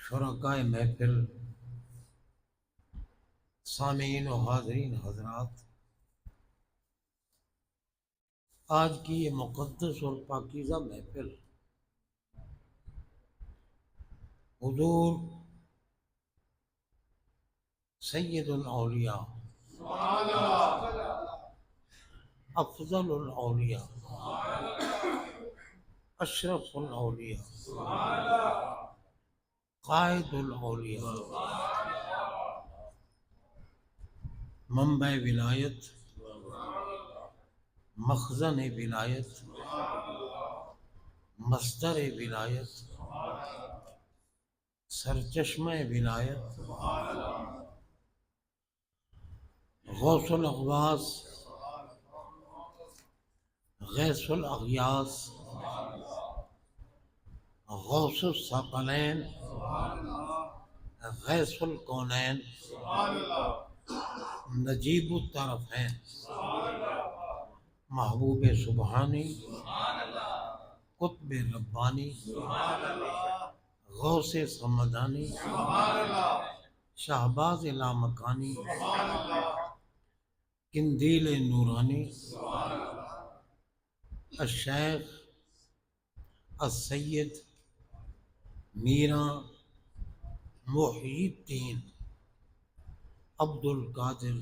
شرکائے محفل، سامعین و حاضرین حضرات، آج کی یہ مقدس اور پاکیزہ محفل حضور سید الاولیاء، افضل الاولیاء، اشرف الاولیاء، قائد الاولیاء، منبع ولایت، مخزن ولایت، مصدر ولایت، سرچشمہ ولایت، غوث الاغواث، غیث الاغیاث، غوث الثقلین، غیث الکونین، نجیب الطرفین، محبوب سبحانی، قطب ربانی، غوث صمدانی، شہباز لامکانی، قندیل نورانی، الشیخ السید میراں محی الدین عبد القادر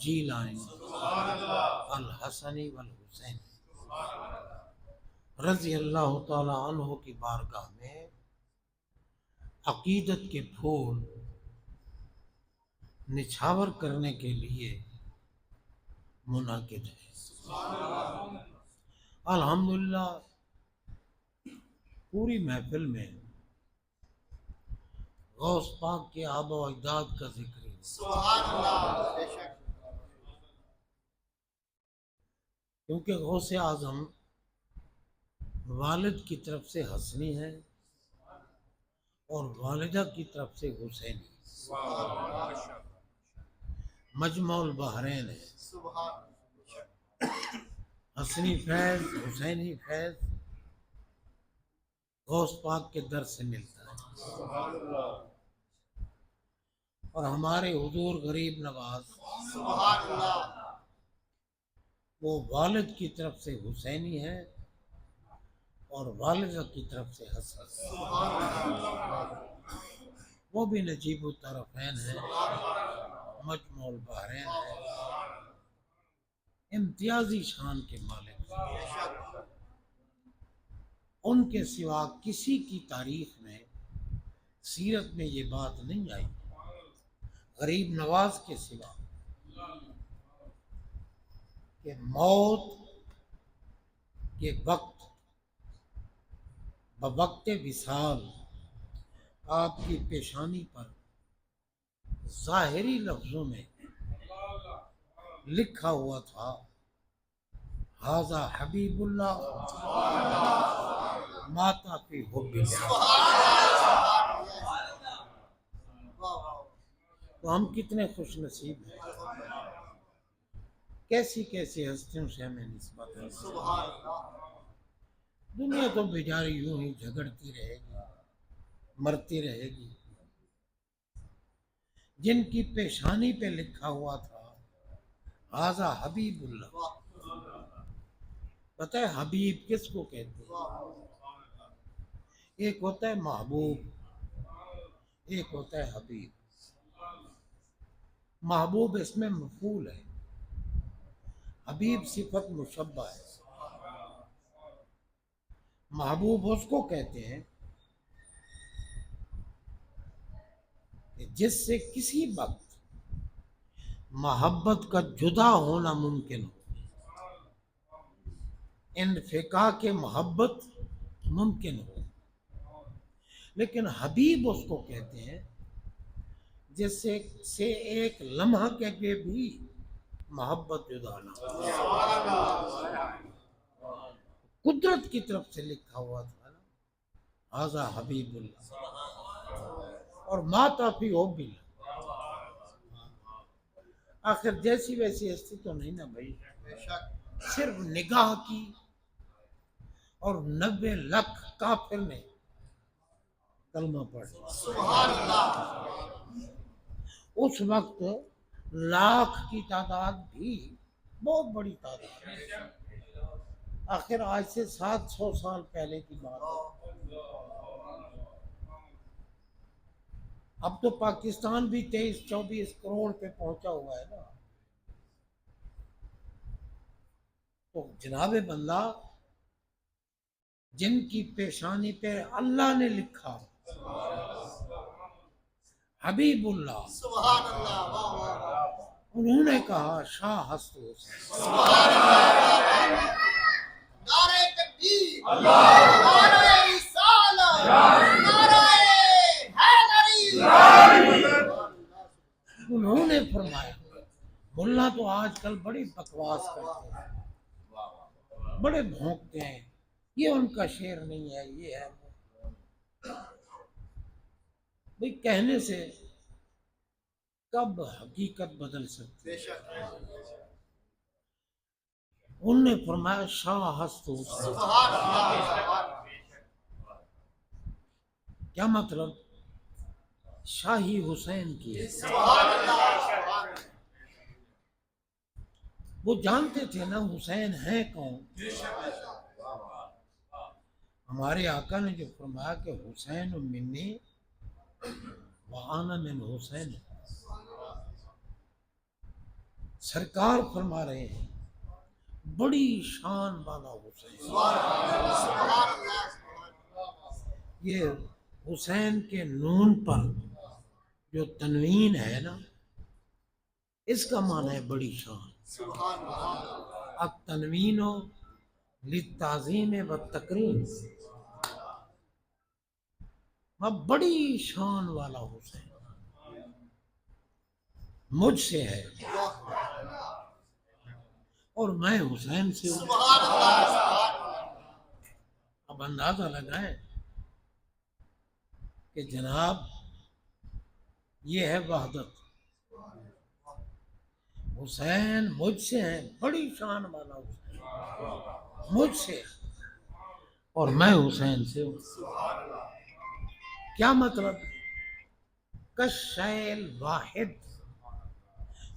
جیلانی الحسنی والحسین رضی اللہ تعالی عنہ کی بارگاہ میں عقیدت کے پھول نچھاور کرنے کے لیے منعقد ہے۔ الحمدللہ پوری محفل میں غوث پاک کے آبا و اجداد کا ذکر ہے، کیونکہ غوث اعظم والد کی طرف سے حسنی ہے اور والدہ کی طرف سے حسینی، مجمع البحرین ہے، حسنی فیض حسینی فیض غوث پاک کے در سے ملتا ہے، اور ہمارے حضور غریب نواز وہ والد کی طرف سے حسینی ہے اور والدہ کی طرف سے حسن، وہ بھی نجیب الطرفین ہے، مجمع البحرین ہے، امتیازی شان کے مالک ہیں۔ ان کے سوا کسی کی تاریخ میں سیرت میں یہ بات نہیں آئی، غریب نواز کے سوا، کہ موت کے وقت بوقت وصال آپ کی پیشانی پر ظاہری لفظوں میں لکھا ہوا تھا ھذا حبیب اللہ مات فی حب اللہ، تو ہم کتنے خوش نصیب ہیں، کیسی کیسی ہستیوں سے ہمیں نسبت ہے۔ دنیا تو بیچاری یوں ہی جھگڑتی رہے گی، مرتی رہے گی، جن کی پیشانی پہ لکھا ہوا تھا ھذا حبیب اللہ۔ پتہ ہے حبیب کس کو کہتے ہیں؟ ایک ہوتا ہے محبوب، ایک ہوتا ہے حبیب۔ محبوب اس میں مفعول ہے، حبیب صفت مشبہ ہے۔ محبوب اس کو کہتے ہیں کہ جس سے کسی وقت محبت کا جدا ہونا ممکن ہو، انفکاک محبت ممکن ہو، لیکن حبیب اس کو کہتے ہیں جس سے ایک لمحہ کے بھی محبت جدا نہ ہو۔ قدرت کی طرف سے لکھا ہوا تھا نا ھذا حبیب اللہ، اور ماتا فی حب اللہ۔ آخر جیسی ویسی ہستی تو نہیں نا بھائی، صرف نگاہ کی اور 90 لاکھ کافر نے کلمہ پڑھ لیا۔ سبحان اللہ۔ اس وقت لاکھ کی تعداد بھی بہت بڑی تعداد ہے، آخر آج سے 700 سال پہلے کی بات ہے۔ اب تو پاکستان بھی 23-24 کروڑ پہ پہنچا ہوا ہے نا۔ تو جناب بندہ جن کی پیشانی پہ اللہ نے لکھا حبیب اللہ، سبحان اللہ۔ واہ واہ واہ۔ انہوں نے کہا شاہ ہست حسین۔ سبحان اللہ۔ نعرہ تکبیر، نعرہ رسالت، نعرہ حیدری۔ انہوں نے فرمایا ملا تو آج کل بڑی بکواس کرتے ہیں، بڑے بھونکتے ہیں، یہ ان کا شعر نہیں ہے، یہ ہے وہ۔ بھئی کہنے سے کب حقیقت بدل سکتی بے ہے؟ شک۔ انہوں نے فرمایا شاہ ہست حسین۔ سبحان اللہ۔ کیا مطلب؟ شاہی حسین کی ہے۔ سبحان اللہ۔ سبحان اللہ۔ وہ جانتے تھے نا حسین ہیں کون۔ ہمارے آقا نے جو فرمایا کہ حسین منی وانا من حسین، سرکار فرما رہے ہیں بڑی شان والا حسین۔ سبحان اللہ۔ یہ حسین کے نون پر جو تنوین ہے نا، اس کا معنی ہے بڑی شان۔ سبحان اللہ۔ التنوین للتعظیم والتکریم، میں بڑی شان والا حسین مجھ سے ہے اور میں حسین سے ہوں۔ سبحان اللہ۔ سبحان اللہ۔ اب اندازہ لگائیں کہ جناب یہ ہے وحدت، حسین مجھ سے ہے، بڑی شان والا حسین مجھ سے اور میں حسین سے ہوں۔ کیا مطلب؟ کشیل واحد،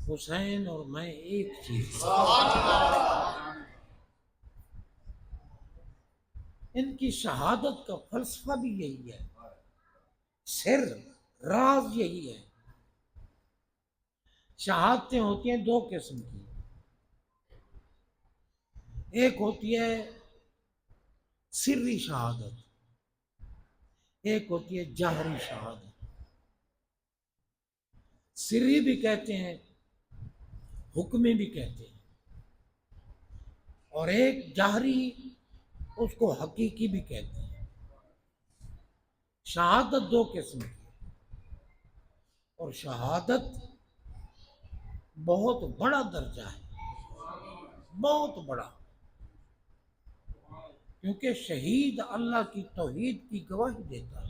حسین اور میں ایک چیز۔ ان کی شہادت کا فلسفہ بھی یہی ہے، سر راز یہی ہے۔ شہادتیں ہوتی ہیں دو قسم کی، ایک ہوتی ہے سری شہادت، ایک ہوتی ہے جہری شہادت۔ سری بھی کہتے ہیں، حکمی بھی کہتے ہیں، اور ایک جہری، اس کو حقیقی بھی کہتے ہیں۔ شہادت دو قسم کی ہے، اور شہادت بہت بڑا درجہ ہے، بہت بڑا، کیونکہ شہید اللہ کی توحید کی گواہی دیتا ہے۔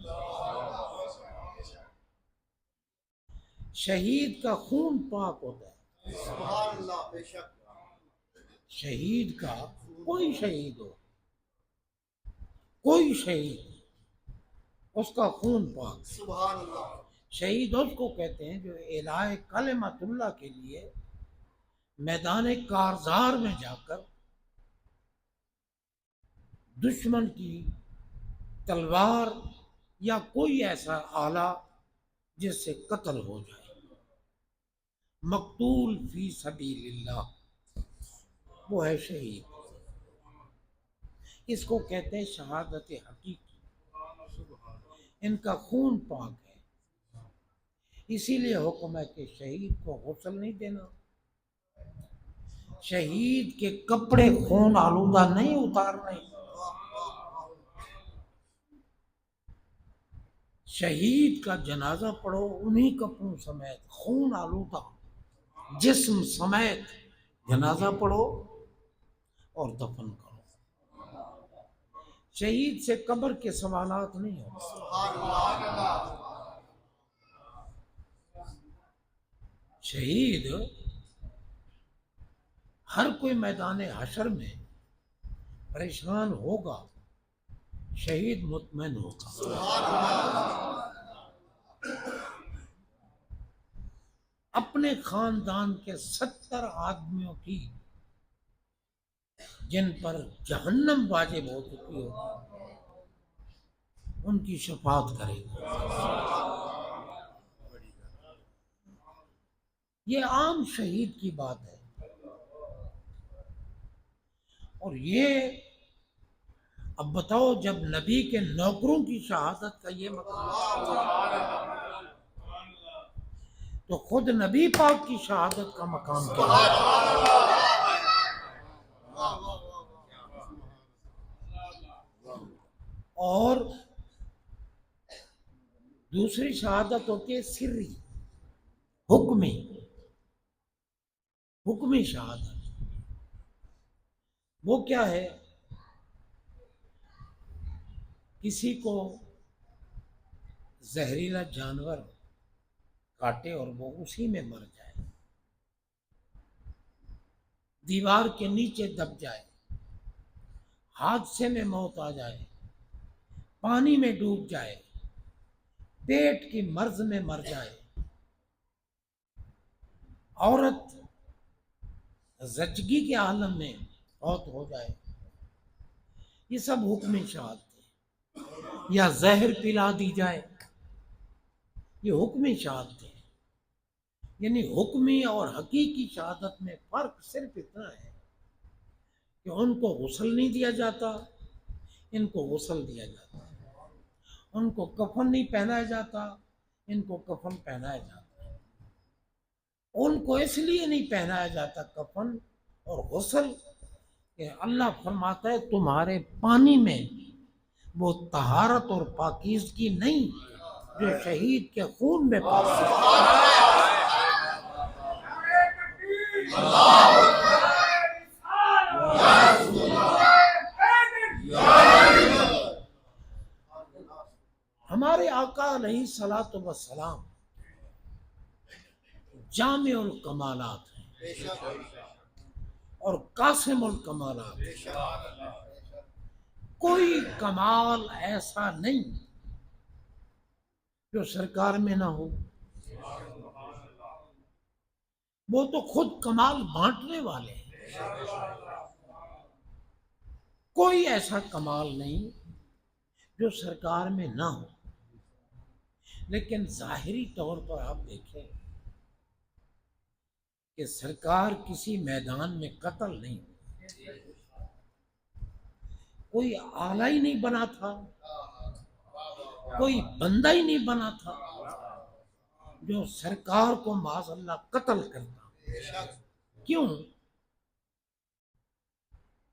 شہید کا خون پاک ہوتا ہے، سبحان اللہ۔ بے شک۔ شہید کا، کوئی شہید ہو، کوئی شہید، اس کا خون پاک۔ سبحان اللہ۔ شہید اس کو کہتے ہیں جو اعلاء کلمت اللہ کے لیے میدان کارزار میں جا کر دشمن کی تلوار یا کوئی ایسا آلہ جس سے قتل ہو جائے، مقتول فی سبیل اللہ، وہ ہے شہید۔ اس کو کہتے ہیں شہادت حقیقی، ان کا خون پاک ہے۔ اسی لیے حکم ہے کہ شہید کو غسل نہیں دینا، شہید کے کپڑے خون آلودہ نہیں اتارنے، شہید کا جنازہ پڑھو انہی کپڑوں سمیت، خون آلودہ جسم سمیت جنازہ پڑھو اور دفن کرو۔ شہید سے قبر کے سوالات نہیں ہوتے۔ سبحان اللہ۔ شہید ہر کوئی میدان حشر میں پریشان ہوگا، شہید مطمئن ہوگا۔ سبحان اللہ اپنے خاندان کے 70 آدمیوں کی جن پر جہنم واجب ہو چکی ہوگی ان کی شفاعت کرے گا۔ یہ عام شہید کی بات ہے، اور یہ اب بتاؤ جب نبی کے نوکروں کی شہادت کا یہ مقام تو خود نبی پاک کی شہادت کا مقام کیا ہے؟ اور دوسری شہادت ہوتی ہے سری، حکمی شہادت۔ وہ کیا ہے؟ کسی کو زہریلا جانور کاٹے اور وہ اسی میں مر جائے، دیوار کے نیچے دب جائے، حادثے میں موت آ جائے، پانی میں ڈوب جائے، پیٹ کی مرض میں مر جائے، عورت زچگی کے عالم میں فوت ہو جائے، یہ سب حکمی شہادت ہے۔ یا زہر پلا دی جائے، یہ حکمی شہادت ہے۔ یعنی حکمی اور حقیقی شہادت میں فرق صرف اتنا ہے کہ ان کو غسل نہیں دیا جاتا، ان کو غسل دیا جاتا ہے۔ ان کو کفن نہیں پہنایا جاتا، ان کو کفن پہنایا جاتا ہے۔ ان کو اس لیے نہیں پہنایا جاتا کفن اور غسل کہ اللہ فرماتا ہے تمہارے پانی میں وہ طہارت اور پاکیزگی نہیں جو شہید کے خون میں پاکی ہے۔ ہمارے آقا علیہ الصلوۃ والسلام جامع الکمالات ہیں بے شک اور قاسم الکمالات بے ہیں۔ شک کوئی کمال ایسا نہیں جو سرکار میں نہ ہو۔ وہ تو خود کمال بانٹنے والے ہیں۔ کوئی ایسا کمال نہیں جو سرکار میں نہ ہو، لیکن ظاہری طور پر آپ دیکھیں کہ سرکار کسی میدان میں قتل نہیں ہوئے، کوئی آلہ ہی نہیں بنا تھا، کوئی بندہ ہی نہیں بنا تھا جو سرکار کو معاذ اللہ قتل کرتا۔ بے شک کیوں؟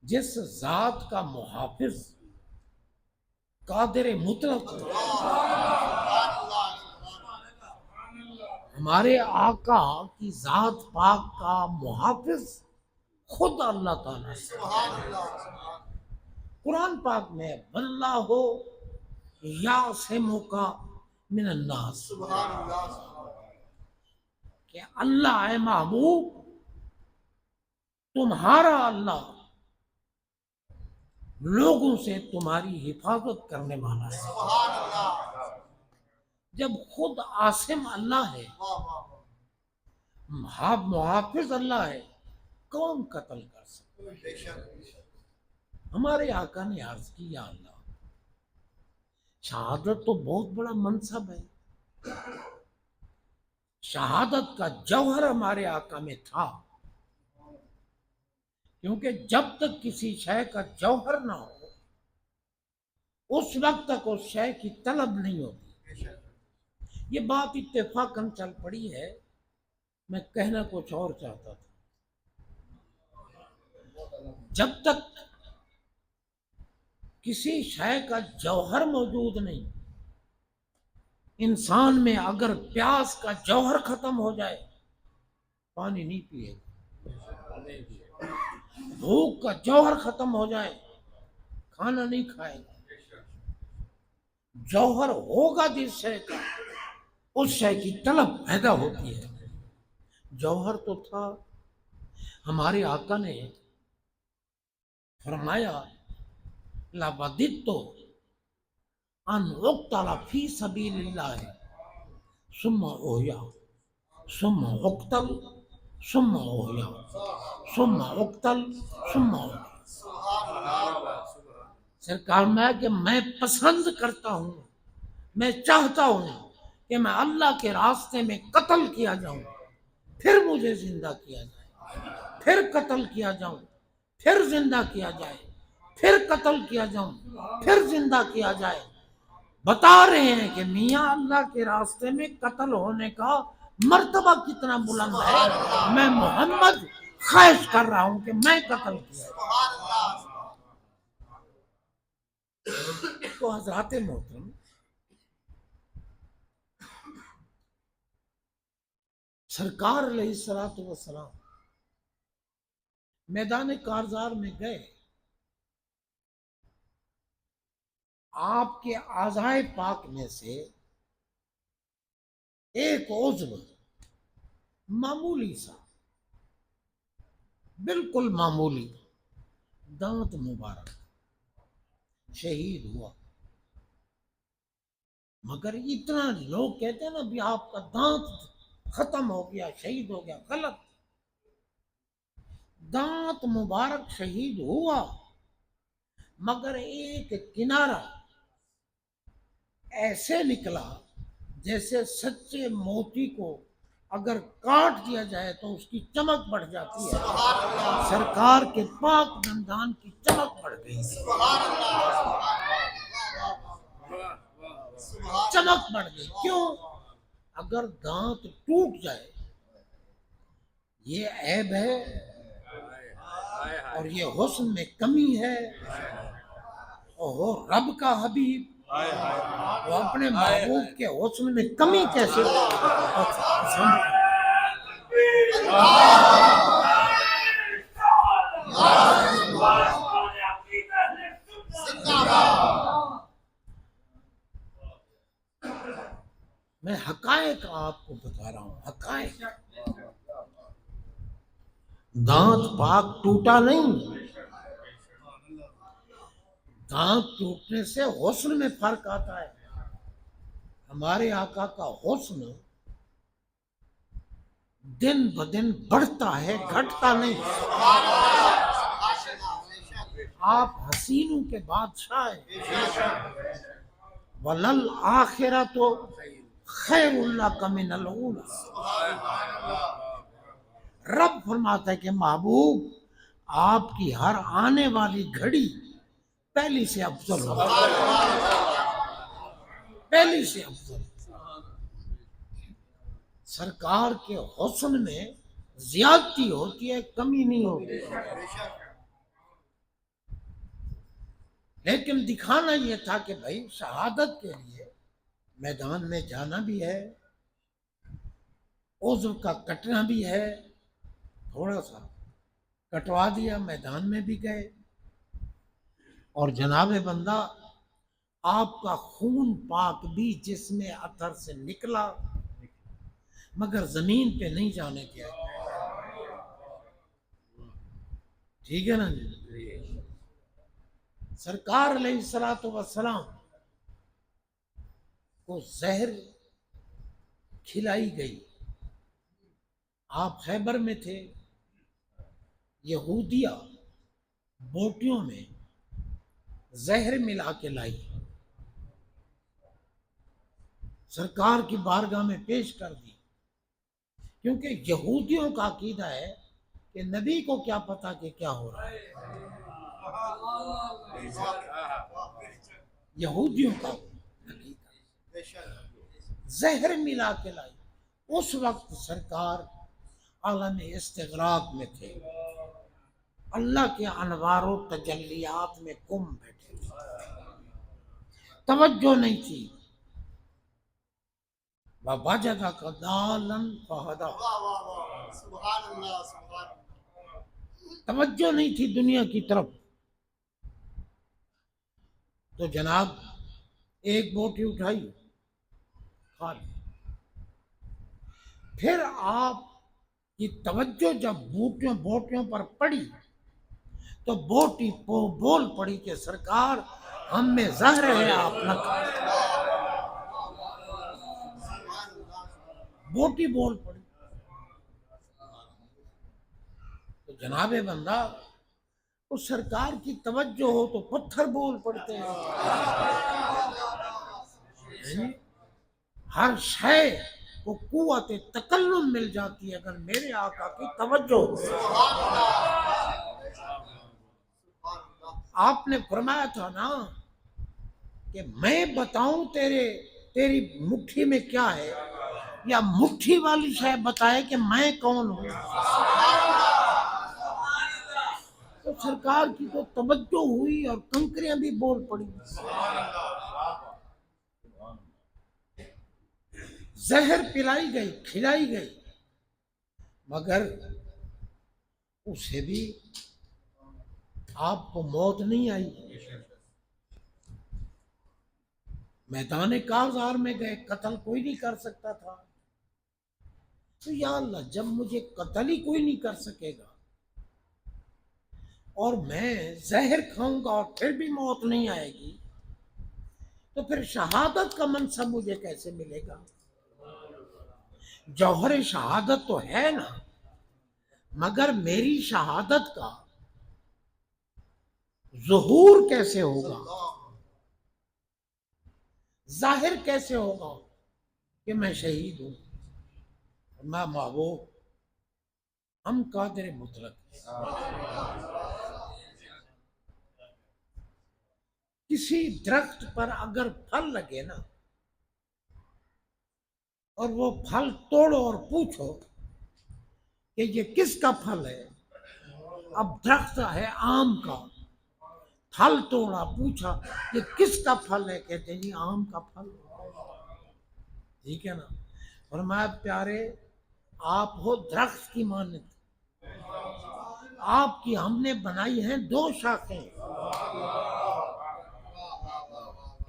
جس ذات کا محافظ قادر مطلق ہو، ہمارے آقا کی ذات پاک کا محافظ خود اللہ تعالیٰ سے۔ سبحان اللہ قرآن پاک میں واللہ یعصمک من الناس، سبحان اللہ کہ اللہ اے محبوب تمہارا اللہ لوگوں سے تمہاری حفاظت کرنے والا ہے۔ سبحان اللہ جب خود عاصم اللہ ہے، واہ واہ محافظ اللہ ہے، کون قتل کر سکتا؟ بے شک ہمارے آقا نے عرض کی یا اللہ شہادت تو بہت بڑا منصب ہے، شہادت کا جوہر ہمارے آقا میں تھا، کیونکہ جب تک کسی شے کا جوہر نہ ہو اس وقت تک اس شے کی طلب نہیں ہوتی۔ بے شک یہ بات اتفاقاً چل پڑی ہے، میں کہنا کچھ اور چاہتا تھا۔ جب تک کسی شے کا جوہر موجود نہیں، انسان میں اگر پیاس کا جوہر ختم ہو جائے پانی نہیں پیے گا، بھوک کا جوہر ختم ہو جائے کھانا نہیں کھائے گا۔ جوہر ہوگا جس شے کا اس شے کی طلب پیدا ہوتی ہے۔ جوہر تو تھا، ہمارے آقا نے فرمایا لَوَدِدتُّ ان اقتل فی سبیل اللہ ثم احیا ثم اقتل ثم احیا ثم اقتل ثم احیا. سرکار میں کہ میں پسند کرتا ہوں، میں چاہتا ہوں کہ میں اللہ کے راستے میں قتل کیا جاؤں، پھر مجھے زندہ کیا جائے، پھر قتل کیا جاؤں، پھر زندہ کیا جائے، پھر قتل کیا جاؤں، پھر زندہ کیا جائے. بتا رہے ہیں کہ میاں اللہ کے راستے میں قتل ہونے کا مرتبہ کتنا بلند ہے. میں محمد خواہش کر رہا ہوں کہ میں قتل کیا. تو حضرات محترم، سرکار علیہ الصلوۃ والسلام میدان کارزار میں گئے، آپ کے اعضائے پاک میں سے ایک عضو معمولی سا، بالکل معمولی، دانت مبارک شہید ہوا. مگر اتنا لوگ کہتے ہیں نا بھی آپ کا دانت ختم ہو گیا، شہید ہو گیا، غلط. دانت مبارک شہید ہوا، مگر ایک کنارہ ایسے نکلا جیسے سچے موتی کو اگر کاٹ دیا جائے تو اس کی چمک بڑھ جاتی ہے. سرکار کے پاک دندان کی چمک بڑھ گئی، چمک بڑھ گئی. کیوں؟ اگر دانت ٹوٹ جائے یہ عیب ہے اور یہ حسن میں کمی ہے. اور وہ رب کا حبیب، وہ اپنے محبوب کے حسن میں کمی کیسے میں حقائق آپ کو بتا رہا ہوں، حقائق. دانت پاک ٹوٹا نہیں، دانت ٹوٹنے سے حسن میں فرق آتا ہے. ہمارے آقا کا حسن دن بدن بڑھتا ہے، گھٹتا نہیں. آپ حسینوں کے بادشاہ ہیں. وَلَلْآخِرَةُ خَيْرٌ لَكَ مِنَ الْأُولَىٰ. رب فرماتا ہے کہ محبوب آپ کی ہر آنے والی گھڑی پہلی سے افضل ہو، پہلی سے افضل. سرکار کے حسن میں زیادتی ہوتی ہے، کمی نہیں ہوتی. لیکن دکھانا یہ تھا کہ بھائی شہادت کے لیے میدان میں جانا بھی ہے، عذر کا کٹنا بھی ہے. تھوڑا سا کٹوا دیا، میدان میں بھی گئے. اور جناب بندہ آپ کا خون پاک بھی جسم اطہر سے نکلا، مگر زمین پہ نہیں جانے دیا. ٹھیک ہے نا جی. سرکار علیہ الصلوۃ والسلام کو زہر کھلائی گئی. آپ خیبر میں تھے، یہودیہ بوٹیوں میں زہر ملا کے لائی، سرکار کی بارگاہ میں پیش کر دی. کیونکہ یہودیوں کا عقیدہ ہے کہ نبی کو کیا پتا کہ کیا ہو رہا ہے. یہودیوں کا عقیدہ زہر ملا کے لائی. اس وقت سرکار عالم استغراق میں تھے، اللہ کے انوار و تجلیات میں گم بیٹھے تھے، توجہ نہیں تھی. وَوَجَدَكَ ضَالًّا فَهَدَىٰ. سبحان اللہ، سبحان اللہ. توجہ نہیں تھی دنیا کی طرف. تو جناب ایک بوٹی اٹھائی، کھا لی. پھر آپ کی توجہ جب بوٹیوں پر پڑی تو بوٹی بول پڑی کہ سرکار ہم میں زہر ہے، آپ نہ کھائیں. بوٹی بول پڑی. تو جناب بندہ اس سرکار کی توجہ ہو تو پتھر بول پڑتے ہیں. ہر شے کو قوت تکلم مل جاتی ہے اگر میرے آقا کی توجہ ہو. آپ نے فرمایا تھا نا کہ میں بتاؤں تیری مٹھی میں کیا ہے یا مٹھی والی شے بتائے کہ میں کون ہوں. تو سرکار کی تو توجہ ہوئی اور کنکریاں بھی بول پڑی. زہر پلائی گئی کھلائی گئی مگر اسے بھی آپ کو موت نہیں آئی. میدان کاوزار میں گئے قتل کوئی نہیں کر سکتا تھا. تو یا اللہ جب مجھے قتل ہی کوئی نہیں کر سکے گا اور میں زہر کھاؤں گا اور پھر بھی موت نہیں آئے گی تو پھر شہادت کا منصب مجھے کیسے ملے گا. جوہر شہادت تو ہے نا مگر میری شہادت کا ظہور کیسے ہوگا ظاہر کیسے ہوگا کہ میں شہید ہوں. میں محبوب ہم قادر مطلق کسی درخت پر اگر پھل لگے نا اور وہ پھل توڑو اور پوچھو کہ یہ کس کا پھل ہے. اب درخت ہے آم کا پھل توڑا پوچھا یہ کس کا پھل ہے کہتے ہیں یہ آم کا پھل. ٹھیک ہے نا. فرمایا پیارے آپ ہو درخت کی مانند آپ کی ہم نے بنائی ہیں دو شاخیں.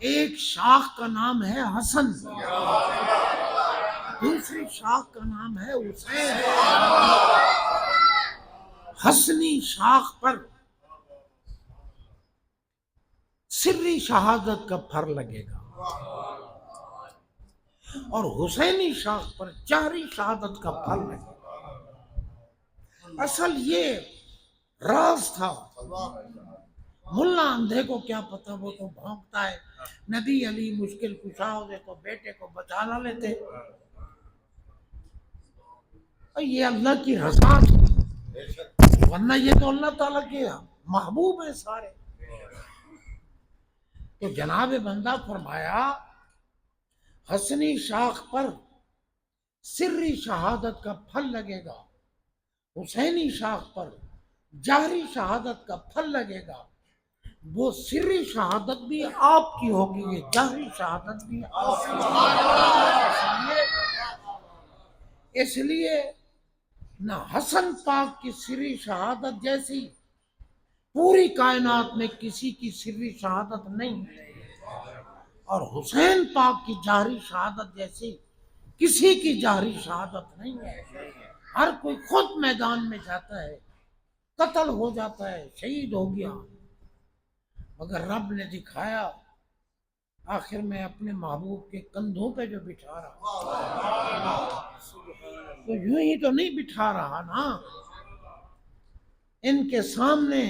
ایک شاخ کا نام ہے حسن دوسری شاخ کا نام ہے حسین. حسنی شاخ پر سری شہادت کا پھر لگے گا اور حسینی شاخ پر جہری شہادت کا پھل لگے گا. اصل یہ راز تھا. ملا اندھے کو کیا پتا وہ تو بھونکتا ہے. نبی علی مشکل کشا ہوتے تو بیٹے کو بچا نہ لیتے. یہ اللہ کی رضا تھی ورنہ یہ تو اللہ تعالیٰ کے محبوب ہیں سارے. تو جناب بندہ فرمایا حسنی شاخ پر سری شہادت کا پھل لگے گا حسینی شاخ پر جہری شہادت کا پھل لگے گا. وہ سری شہادت بھی آپ کی ہوگی یہ جہری شہادت بھی آپ کی ہوگی. اس لیے نہ حسن پاک کی سری شہادت جیسی پوری کائنات میں کسی کی سری شہادت نہیں اور حسین پاک کی جہری شہادت جیسی کسی کی جہری شہادت نہیں ہے. ہر کوئی خود میدان میں جاتا ہے قتل ہو جاتا ہے شہید ہو گیا مگر رب نے دکھایا آخر میں اپنے محبوب کے کندھوں پہ جو بٹھا رہا تو یوں ہی تو نہیں بٹھا رہا نا. ان کے سامنے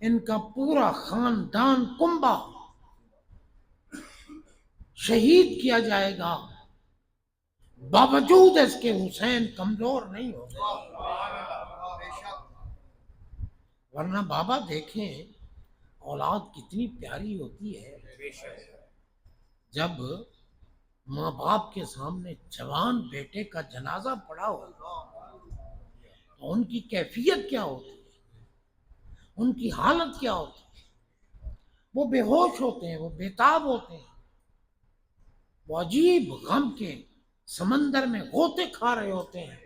ان کا پورا خاندان کنبہ شہید کیا جائے گا باوجود اس کے حسین کمزور نہیں ہوگا. ورنہ بابا دیکھیں اولاد کتنی پیاری ہوتی ہے. جب ماں باپ کے سامنے جوان بیٹے کا جنازہ پڑا ہو تو ان کی کیفیت کیا ہوتی ہے ان کی حالت کیا ہوتی ہے. وہ بے ہوش ہوتے ہیں وہ بےتاب ہوتے ہیں وہ عجیب غم کے سمندر میں غوطے کھا رہے ہوتے ہیں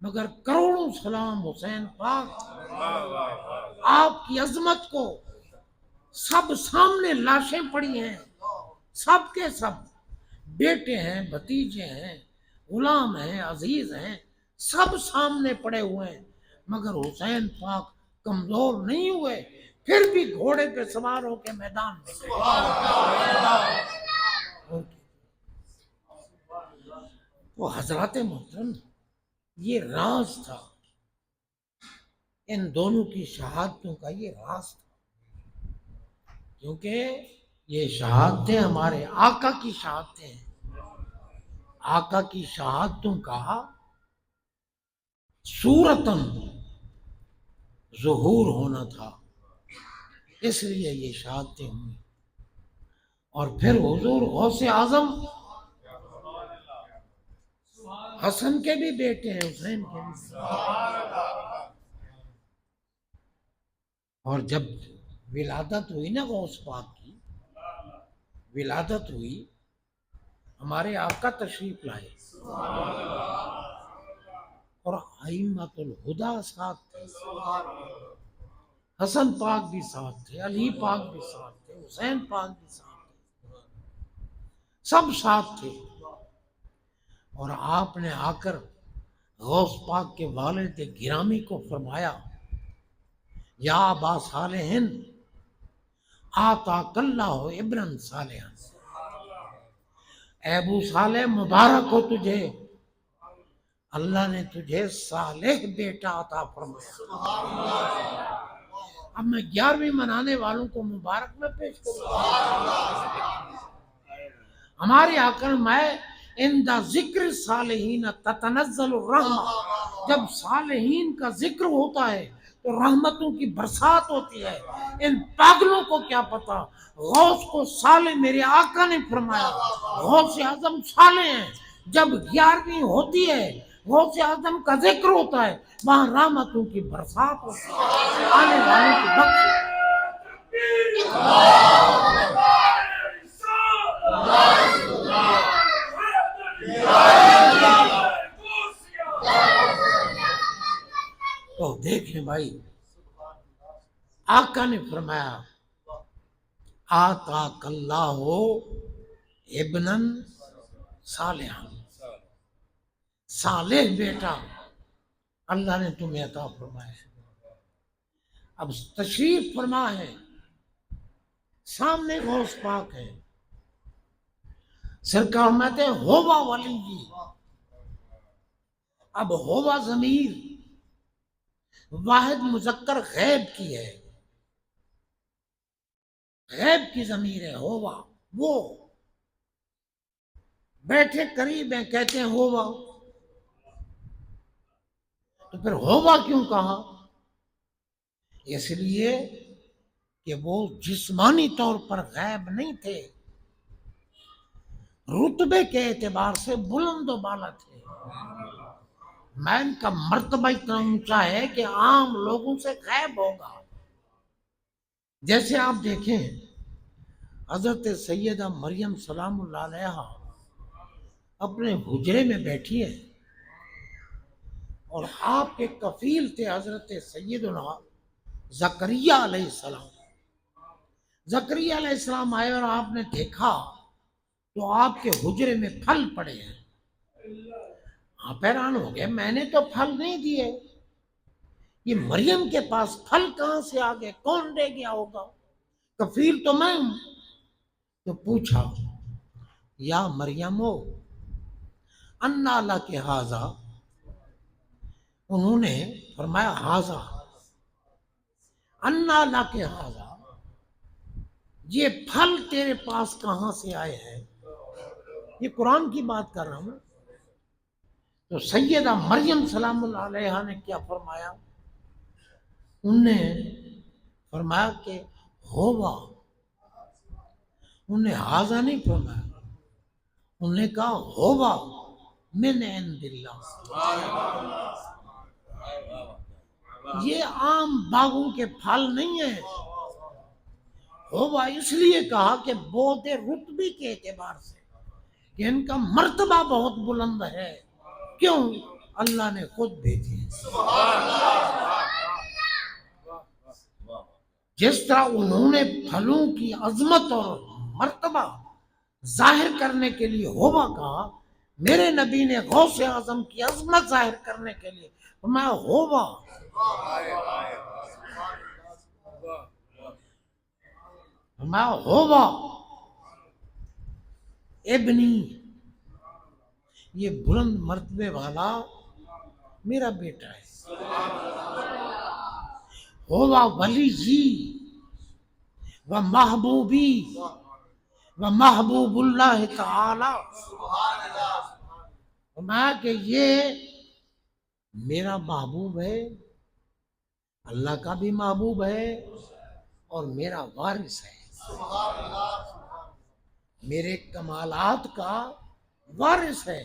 مگر کروڑوں سلام حسین پاک آپ کی عظمت کو سب سامنے لاشیں پڑی ہیں سب کے سب بیٹے ہیں بھتیجے ہیں غلام ہیں عزیز ہیں سب سامنے پڑے ہوئے ہیں مگر حسین پاک کمزور نہیں ہوئے پھر بھی گھوڑے پہ سوار ہو کے میدان میں تو حضرات محترم یہ راز تھا، ان دونوں کی شہادتوں کا یہ راز تھا، کیونکہ یہ شہادتیں ہمارے آقا کی شہادتیں ہیں، آقا کی شہادتوں کا صورتاً ظہور ہونا تھا، اس لیے یہ شہادتیں ہوئی۔ اور پھر حضور غوث اعظم حسن کے بھی بیٹے ہیں، حسین کے بھی، اور جب ولادت ہوئی نا غوث پاک کی ولادت ہوئی، ہمارے آقا تشریف لائے اور ائمۃ الہدیٰ ساتھ تھے، حسن پاک بھی ساتھ تھے، علی پاک بھی ساتھ تھے، حسین پاک بھی ساتھ تھے، سب ساتھ تھے۔ اور آپ نے آ کر غوث پاک کے والد گرامی کو فرمایا، یا ابا صالح آتاک اللہ ابنا صالحا، اے ابو صالح مبارک ہو تجھے، اللہ نے تجھے صالح بیٹا عطا فرمایا۔ اب میں 11ویں منانے والوں کو مبارک میں پیش کروں، ہمارے آقا میں عند ذکر صالحین تتنزل الرحمہ، جب صالحین کا ذکر ہوتا ہے تو رحمتوں کی برسات ہوتی ہے۔ ان پاگلوں کو کیا پتا، غوث کو صالح میرے آقا نے فرمایا، غوث اعظم صالح ہیں۔ جب 11ویں ہوتی ہے، غوث اعظم کا ذکر ہوتا ہے، وہاں رحمتوں کی برسات ہوتی ہے، آنے والوں کی بخشش۔ تو دیکھیں بھائی، آقا نے فرمایا آتاک اللہ ابنا صالحا، صالح بیٹا اللہ نے تمہیں عطا فرمایا۔ اب تشریف فرما ہے، سامنے غوث پاک ہے، سرکار فرماتے ہیں ہوا ولی جی۔ اب ہوا ضمیر واحد مذکر غیب کی ہے، غیب کی ضمیر ہے ہوا، وہ بیٹھے قریب ہیں کہتے ہیں ہوا، تو پھر ہوا کیوں کہا؟ اس لیے کہ وہ جسمانی طور پر غیب نہیں تھے، رتبے کے اعتبار سے بلند و بالا تھے، میں ان کا مرتبہ اتنا اونچا ہے کہ عام لوگوں سے غائب ہوگا۔ جیسے آپ دیکھیں حضرت سیدہ مریم سلام اللہ علیہا اپنے حجرے میں بیٹھی ہے اور آپ کے کفیل تھے حضرت سیدنا زکریہ علیہ السلام۔ زکریہ علیہ السلام آئے اور آپ نے دیکھا تو آپ کے حجرے میں پھل پڑے ہیں، آپ حیران ہو گئے، میں نے تو پھل نہیں دیے، یہ مریم کے پاس پھل کہاں سے آ گئے، کون دے گیا ہوگا، کفیل تو میں ہوں۔ تو پوچھا یا مریم انا لک ھذا، انہوں نے فرمایا ھذا انا لک ھذا، یہ پھل تیرے پاس کہاں سے آئے ہیں، یہ قرآن کی بات کر رہا ہوں۔ تو سیدہ مریم سلام اللہ علیہا نے کیا فرمایا، انہوں نے فرمایا کہ ہوا، انہوں نے ھذا نہیں فرمایا، انہوں نے کہا ہوا من عند اللہ، یہ عام باغوں کے پھل نہیں ہیں، ہوا اس لیے کہا کہ بہت رتبے کے اعتبار سے کہ ان کا مرتبہ بہت بلند ہے، کیوں؟ اللہ نے خود بھیجی ہے۔ جس طرح انہوں نے پھلوں کی عظمت اور مرتبہ ظاہر کرنے کے لیے ہوا کہا، میرے نبی نے غوث اعظم کی عظمت ظاہر کرنے کے لیے میں ہوا، میں ہوا ابنی، یہ بلند مرتبے والا میرا بیٹا ہے، ہوا ولی جی و محبوبی و محبوب اللہ تعالی، فرمایا کہ یہ میرا محبوب ہے، اللہ کا بھی محبوب ہے اور میرا وارث ہے، میرے کمالات کا وارث ہے۔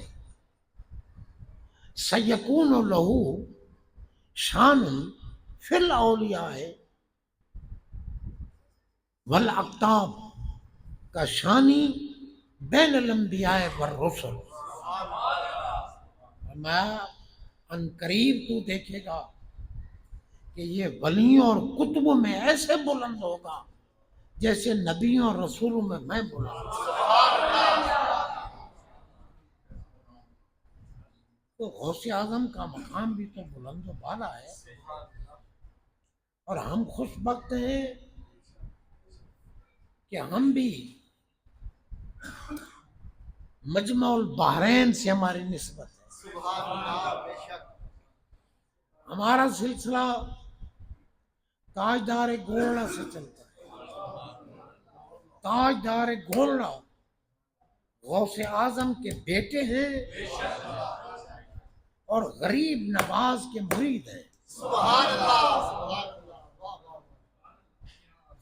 سیکون لہو شان فی الاولیاء والاقطاب کا شانی بین الانبیاء والرسل۔ میں ان قریب تو دیکھے گا کہ یہ ولیوں اور کتبوں میں ایسے بلند ہوگا جیسے نبیوں اور رسولوں میں بلند ہوں۔ تو غوث اعظم کا مقام بھی تو بلند و بالا ہے، اور ہم خوش بخت ہیں کہ ہم بھی مجمع البحرین سے ہماری نسبت ہے۔ ہمارا سلسلہ تاجدار گولڑا سے چلتا ہے۔ تاجدار گولڑا غوث اعظم کے بیٹے ہیں اور غریب نواز کے مرید ہیں۔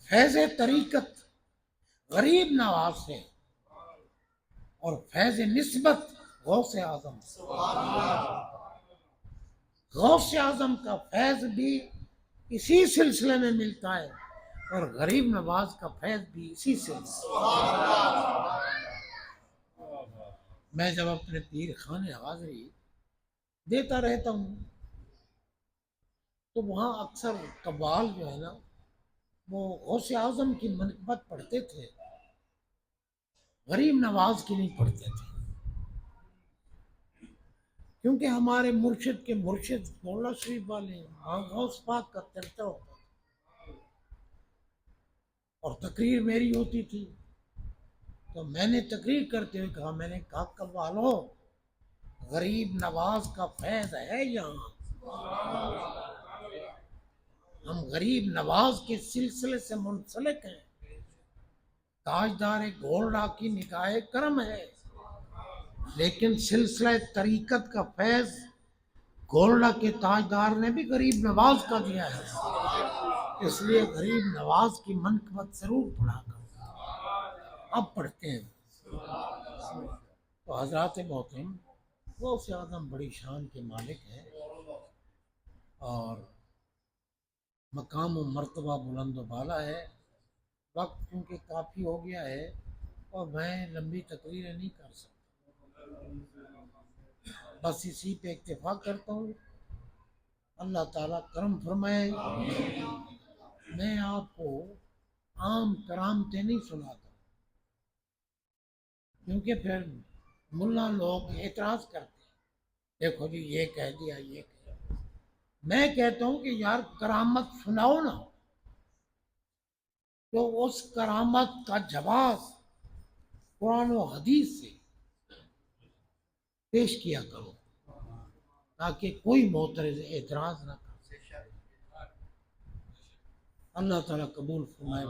فیض طریقت غریب نواز سے اور فیض نسبت غوث اعظم سے۔ غوث اعظم کا فیض بھی اسی سلسلے میں ملتا ہے اور غریب نواز کا فیض بھی اسی سلسلے میں۔ میں جب اپنے پیر خانے حاضری دیتا رہتا ہوں تو وہاں اکثر قوال جو ہے نا وہ غوث اعظم کی منقبت پڑھتے تھے، غریب نواز کی نہیں پڑھتے تھے، کیونکہ ہمارے مرشد کے مرشد مولا شریف والے ہیں، وہاں غوث پاک کا چرچا ہوتا تھا اور تقریر میری ہوتی تھی، تو میں نے تقریر کرتے ہوئے کہا، میں نے کہا قوالو غریب نواز کا فیض ہے یہاں، ہم غریب نواز کے سلسلے سے منسلک ہیں، تاجدار گولڑا کی نگاہ کرم ہے، لیکن سلسلہ طریقت کا فیض گولڑا کے تاجدار نے بھی غریب نواز کا دیا ہے، اس لیے غریب نواز کی منقبت ضرور پڑھا کرو۔ اب پڑھتے ہیں۔ تو حضرات محترم، غوث اعظم بڑی شان کے مالک ہیں اور مقام و مرتبہ بلند و بالا ہے۔ وقت کیونکہ کافی ہو گیا ہے اور میں لمبی تقریریں نہیں کر سکتا، بس اسی پہ اکتفا کرتا ہوں۔ اللہ تعالیٰ کرم فرمائے۔ میں آپ کو عام کرامتیں نہیں سناتا کیونکہ پھر ملا لوگ اعتراض کرتے ہیں، دیکھو جی یہ کہہ دیا یہ کہہ دیا۔ میں کہتا ہوں کہ یار کرامت سناؤ نا، تو اس کرامت کا جواز قرآن و حدیث سے پیش کیا کرو تاکہ کوئی معترض اعتراض نہ کر سکے۔ اللہ تعالیٰ قبول فرمائے۔